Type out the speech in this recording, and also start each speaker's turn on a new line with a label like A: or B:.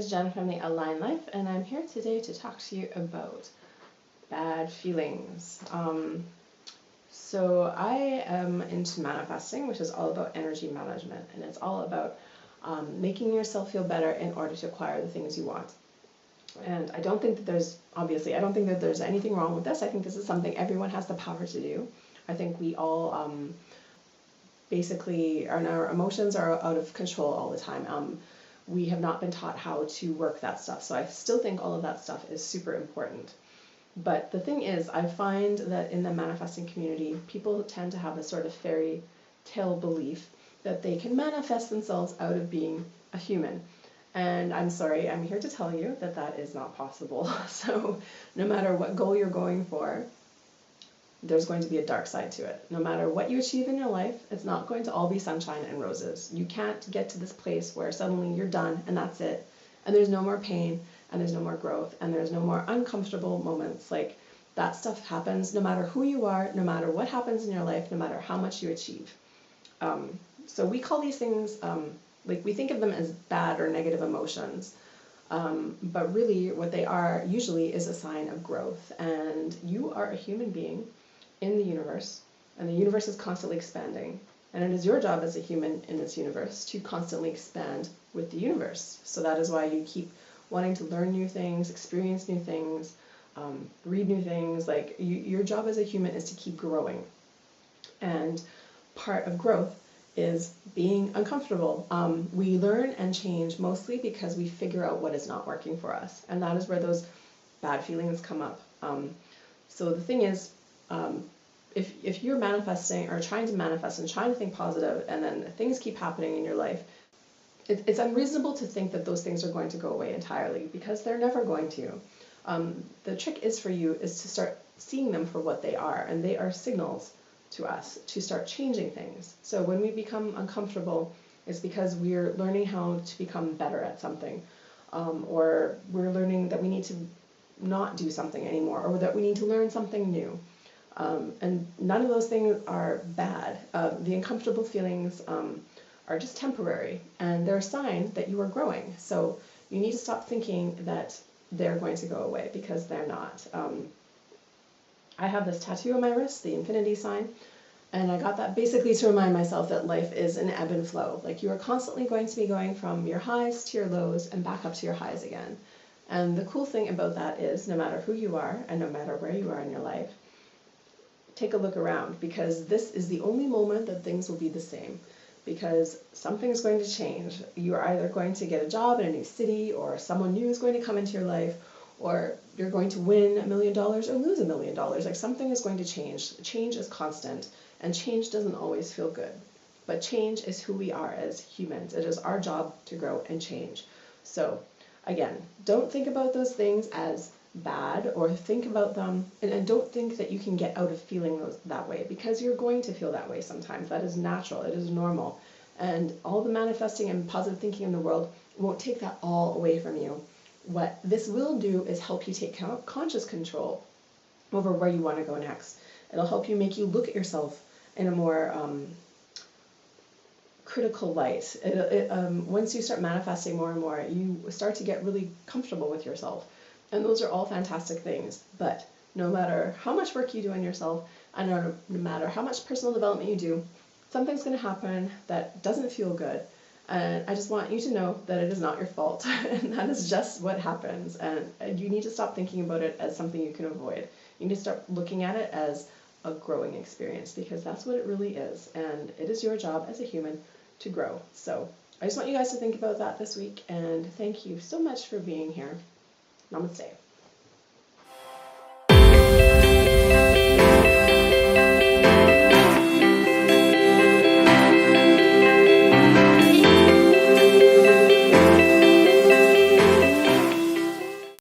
A: is Jen from The Aligned Life, and I'm here today to talk to you about bad feelings. So I am into manifesting, which is all about energy management, and it's all about making yourself feel better in order to acquire the things you want. And I don't think that I don't think that there's anything wrong with this. I think this is something everyone has the power to do. I think we all basically, our emotions are out of control all the time. We have not been taught how to work that stuff. So I still think all of that stuff is super important. But the thing is, I find that in the manifesting community, people tend to have a sort of fairy tale belief that they can manifest themselves out of being a human. And I'm sorry, I'm here to tell you that that is not possible. So no matter what goal you're going for, there's going to be a dark side to it. No matter what you achieve in your life, it's not going to all be sunshine and roses. You can't get to this place where suddenly you're done and that's it. And there's no more pain and there's no more growth and there's no more uncomfortable moments. Like, that stuff happens no matter who you are, no matter what happens in your life, no matter how much you achieve. So we call these things, we think of them as bad or negative emotions. But really what they are usually is a sign of growth. And you are a human being in the universe, and the universe is constantly expanding. And it is your job as a human in this universe to constantly expand with the universe. So that is why you keep wanting to learn new things, experience new things, read new things. Like, your job as a human is to keep growing. And part of growth is being uncomfortable. We learn and change mostly because we figure out what is not working for us. And that is where those bad feelings come up. So the thing is, if you're manifesting or trying to manifest and trying to think positive, and then things keep happening in your life, it's unreasonable to think that those things are going to go away entirely, because they're never going to. The trick is for you is to start seeing them for what they are, and they are signals to us to start changing things. So when we become uncomfortable, it's because we're learning how to become better at something, or we're learning that we need to not do something anymore, or that we need to learn something new. And none of those things are bad. The uncomfortable feelings are just temporary, and they're a sign that you are growing. So you need to stop thinking that they're going to go away, because they're not. I have this tattoo on my wrist, the infinity sign, and I got that basically to remind myself that life is an ebb and flow. Like, you are constantly going to be going from your highs to your lows and back up to your highs again. And the cool thing about that is, no matter who you are and no matter where you are in your life, take a look around, because this is the only moment that things will be the same, because something's going to change. You are either going to get a job in a new city, or someone new is going to come into your life, or you're going to win $1 million or lose $1 million. Like, something is going to change. Change is constant, and change doesn't always feel good. But change is who we are as humans. It is our job to grow and change. So again, don't think about those things as bad, or think about them, and don't think that you can get out of feeling that way, because you're going to feel that way sometimes. That is natural. It is normal. And all the manifesting and positive thinking in the world won't take that all away from you. What this will do is help you take conscious control over where you want to go next. It'll help you make you look at yourself in a more critical light. Once you start manifesting more and more, you start to get really comfortable with yourself. And those are all fantastic things. But no matter how much work you do on yourself, and no matter how much personal development you do, something's going to happen that doesn't feel good. And I just want you to know that it is not your fault. And that is just what happens. And you need to stop thinking about it as something you can avoid. You need to start looking at it as a growing experience, because that's what it really is. And it is your job as a human to grow. So I just want you guys to think about that this week. And thank you so much for being here. Namaste.